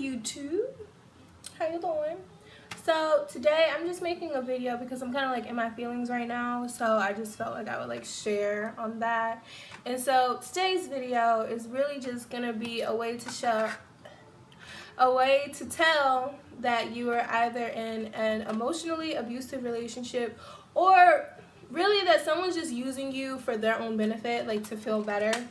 YouTube. How you doing? So today I'm just making a video because I'm kind of like in my feelings right now, so I just felt like I would like share on that. And so today's video is really just gonna be a way to tell that you are either in an emotionally abusive relationship or really that someone's just using you for their own benefit, like to feel better,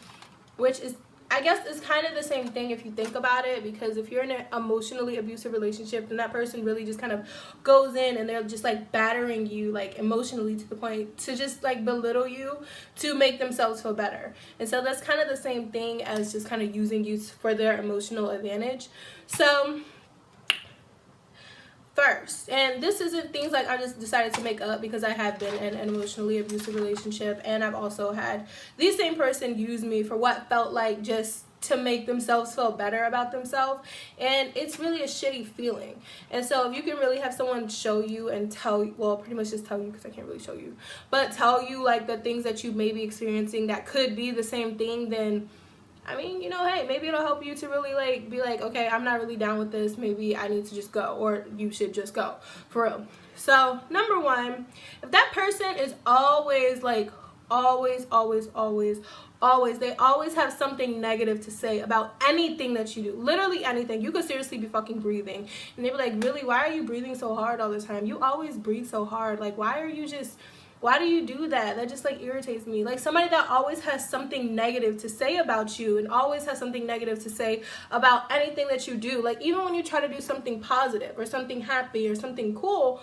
which is, I guess, it's kind of the same thing if you think about it, because if you're in an emotionally abusive relationship, then that person really just kind of goes in and they're just like battering you like emotionally to the point to just like belittle you to make themselves feel better. And so that's kind of the same thing as just kind of using you for their emotional advantage. So first, and this isn't things like I just decided to make up, because I have been in an emotionally abusive relationship, and I've also had the same person use me for what felt like just to make themselves feel better about themselves, and it's really a shitty feeling. And so if you can really have someone show you and tell you, well, pretty much just tell you, because I can't really show you, but tell you like the things that you may be experiencing that could be the same thing, then I mean, you know, hey, maybe it'll help you to really like be like, okay, I'm not really down with this, maybe I need to just go, or you should just go, for real. So number one, if that person is always like always they always have something negative to say about anything that you do, literally anything. You could seriously be fucking breathing and they be like, really, why are you breathing so hard all the time? You always breathe so hard, like why do you do that? That just like irritates me. Like somebody that always has something negative to say about you and always has something negative to say about anything that you do. Like even when you try to do something positive or something happy or something cool,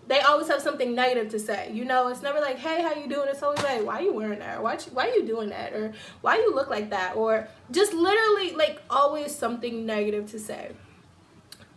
they always have something negative to say. You know, it's never like, hey, how you doing? It's always like, why are you wearing that? Or why are you doing that? Or why you look like that? Or just literally like always something negative to say.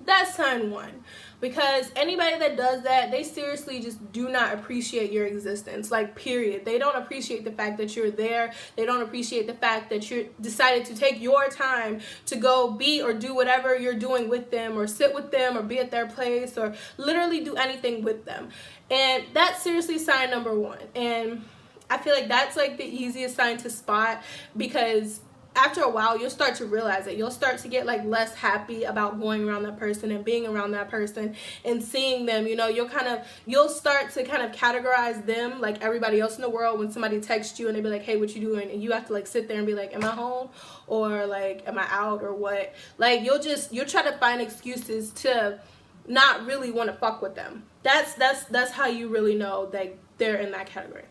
That's sign one. Because anybody that does that, they seriously just do not appreciate your existence, like period. They don't appreciate the fact that you're there. They don't appreciate the fact that you decided to take your time to go be or do whatever you're doing with them, or sit with them, or be at their place, or literally do anything with them. And that's seriously sign number one. And I feel like that's like the easiest sign to spot, because after a while you'll start to realize it. You'll start to get like less happy about going around that person and being around that person and seeing them. You know, you'll start to kind of categorize them like everybody else in the world. When somebody texts you and they be like, hey, what you doing? And you have to like sit there and be like, am I home? Or like, am I out? Or what? Like you'll try to find excuses to not really want to fuck with them. That's how you really know that they're in that category.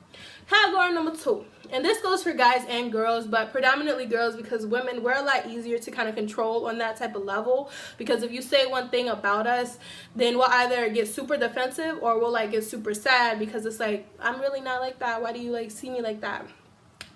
Category number two, and this goes for guys and girls, but predominantly girls, because women, we're a lot easier to kind of control on that type of level. Because if you say one thing about us, then we'll either get super defensive or we'll like get super sad, because it's like, I'm really not like that. Why do you like see me like that?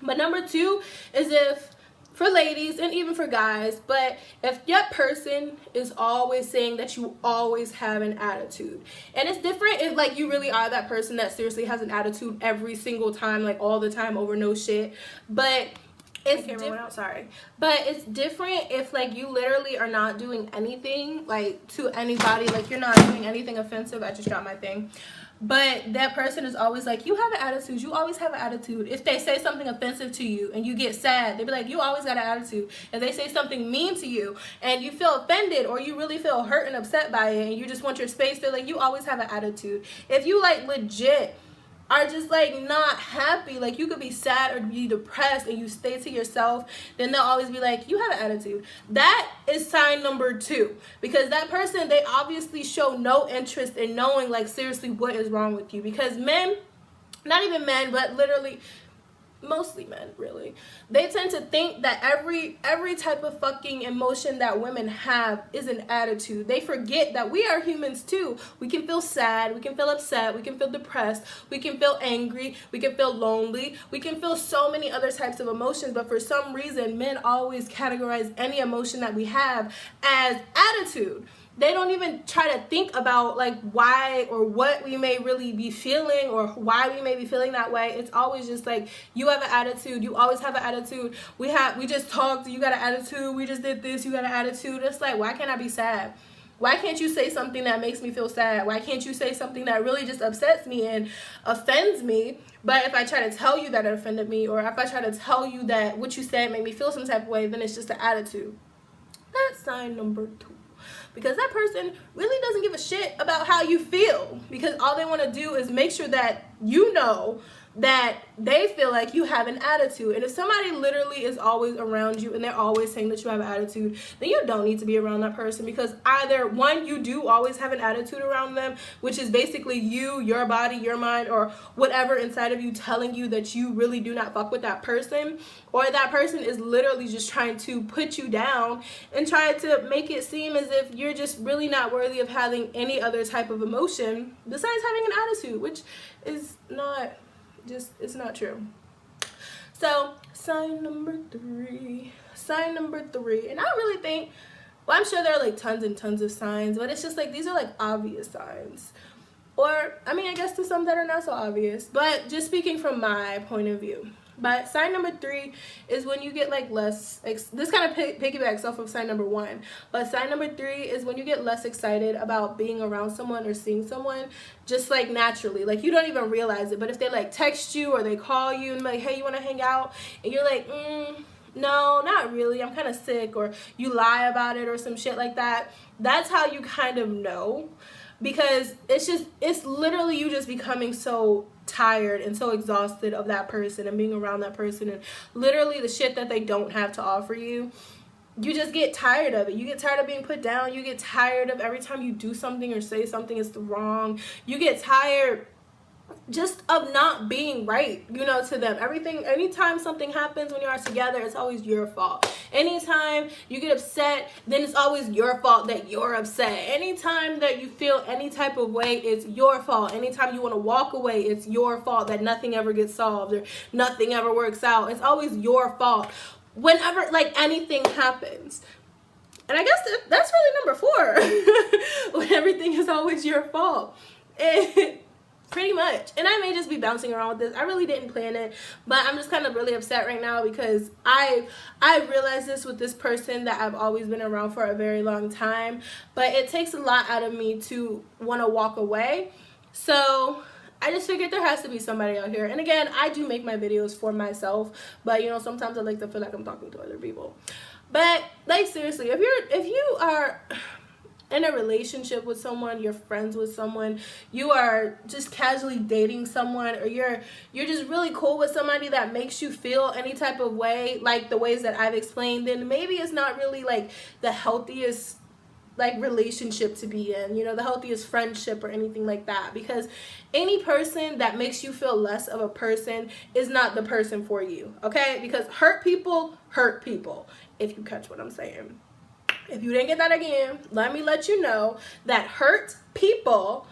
But number two is if, for ladies and even for guys, but if that person is always saying that you always have an attitude, and it's different if like you really are that person that seriously has an attitude every single time, like all the time over no shit, but it's but it's different if like you literally are not doing anything like to anybody, like you're not doing anything offensive. I just dropped my thing. But that person is always like, you have an attitude, you always have an attitude. If they say something offensive to you and you get sad, they be like, you always got an attitude. If they say something mean to you and you feel offended, or you really feel hurt and upset by it and you just want your space, they're like, you always have an attitude. If you like legit are just like not happy, like you could be sad or be depressed and you stay to yourself, then they'll always be like, you have an attitude. That is sign number two, because that person, they obviously show no interest in knowing like seriously what is wrong with you. Because men, not even men, but literally mostly men, really, they tend to think that every type of fucking emotion that women have is an attitude. They forget that we are humans too. We can feel sad, we can feel upset, we can feel depressed, we can feel angry, we can feel lonely, we can feel so many other types of emotions. But for some reason, men always categorize any emotion that we have as attitude. They don't even try to think about like why or what we may really be feeling or why we may be feeling that way. It's always just like, you have an attitude, you always have an attitude, we just talked, you got an attitude, we just did this, you got an attitude. It's like, why can't I be sad? Why can't you say something that makes me feel sad? Why can't you say something that really just upsets me and offends me? But if I try to tell you that it offended me, or if I try to tell you that what you said made me feel some type of way, then it's just an attitude. That's sign number two. because that person really doesn't give a shit about how you feel, because all they want to do is make sure that you know that they feel like you have an attitude. And if somebody literally is always around you and they're always saying that you have an attitude, then you don't need to be around that person, because either one, you do always have an attitude around them, which is basically you, your body, your mind, or whatever inside of you telling you that you really do not fuck with that person, or that person is literally just trying to put you down and try to make it seem as if you're just really not worthy of having any other type of emotion besides having an attitude, which is not, just, it's not true. So sign number three, and I don't really think, well, I'm sure there are like tons and tons of signs, but it's just like these are like obvious signs, or I mean, I guess there's some that are not so obvious, but just speaking from my point of view. But sign number three is when you get like less, this kind of piggybacks off of sign number one, but sign number three is when you get less excited about being around someone or seeing someone, just like naturally, like you don't even realize it, but if they like text you or they call you and like, hey, you want to hang out, and you're like, no, not really, I'm kind of sick, or you lie about it or some shit like that, that's how you kind of know, because it's literally you just becoming so tired and so exhausted of that person and being around that person and literally the shit that they don't have to offer you. You just get tired of it. You get tired of being put down. You get tired of every time you do something or say something is wrong. You get tired just of not being right, you know, to them. Anytime something happens when you are together, it's always your fault. Anytime you get upset, then it's always your fault that you're upset. Anytime that you feel any type of way, it's your fault. Anytime you want to walk away, it's your fault that nothing ever gets solved or nothing ever works out. It's always your fault whenever like anything happens. And I guess that's really number 4. When everything is always your fault. Pretty much. And I may just be bouncing around with this. I really didn't plan it, but I'm just kind of really upset right now because I realized this with this person that I've always been around for a very long time, but it takes a lot out of me to want to walk away. So I just figured there has to be somebody out here. And again, I do make my videos for myself, but you know, sometimes I like to feel like I'm talking to other people. But like seriously, if you are in a relationship with someone, you're friends with someone, you are just casually dating someone, or you're just really cool with somebody that makes you feel any type of way, like the ways that I've explained, then maybe it's not really like the healthiest like relationship to be in, you know, the healthiest friendship or anything like that, because any person that makes you feel less of a person is not the person for you, okay? Because hurt people, if you catch what I'm saying. If you didn't get that again, let me let you know that hurt people,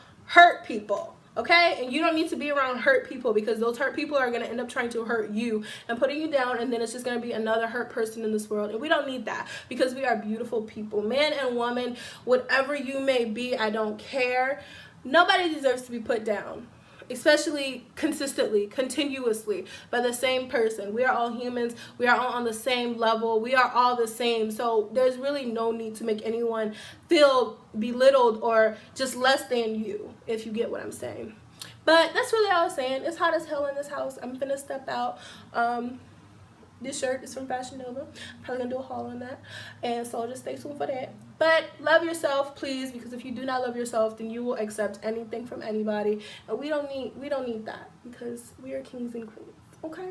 okay? And you don't need to be around hurt people, because those hurt people are going to end up trying to hurt you and putting you down, and then it's just going to be another hurt person in this world. And we don't need that, because we are beautiful people. Man and woman, whatever you may be, I don't care. Nobody deserves to be put down, especially consistently, continuously, by the same person. We are all humans. We are all on the same level. We are all the same. So there's really no need to make anyone feel belittled or just less than you, if you get what I'm saying. But that's really all I was saying. It's hot as hell in this house. I'm finna step out. This shirt is from Fashion Nova. I'm probably gonna do a haul on that, and so just stay tuned for that. But love yourself, please, because if you do not love yourself, then you will accept anything from anybody, and we don't need that, because we are kings and queens. Okay.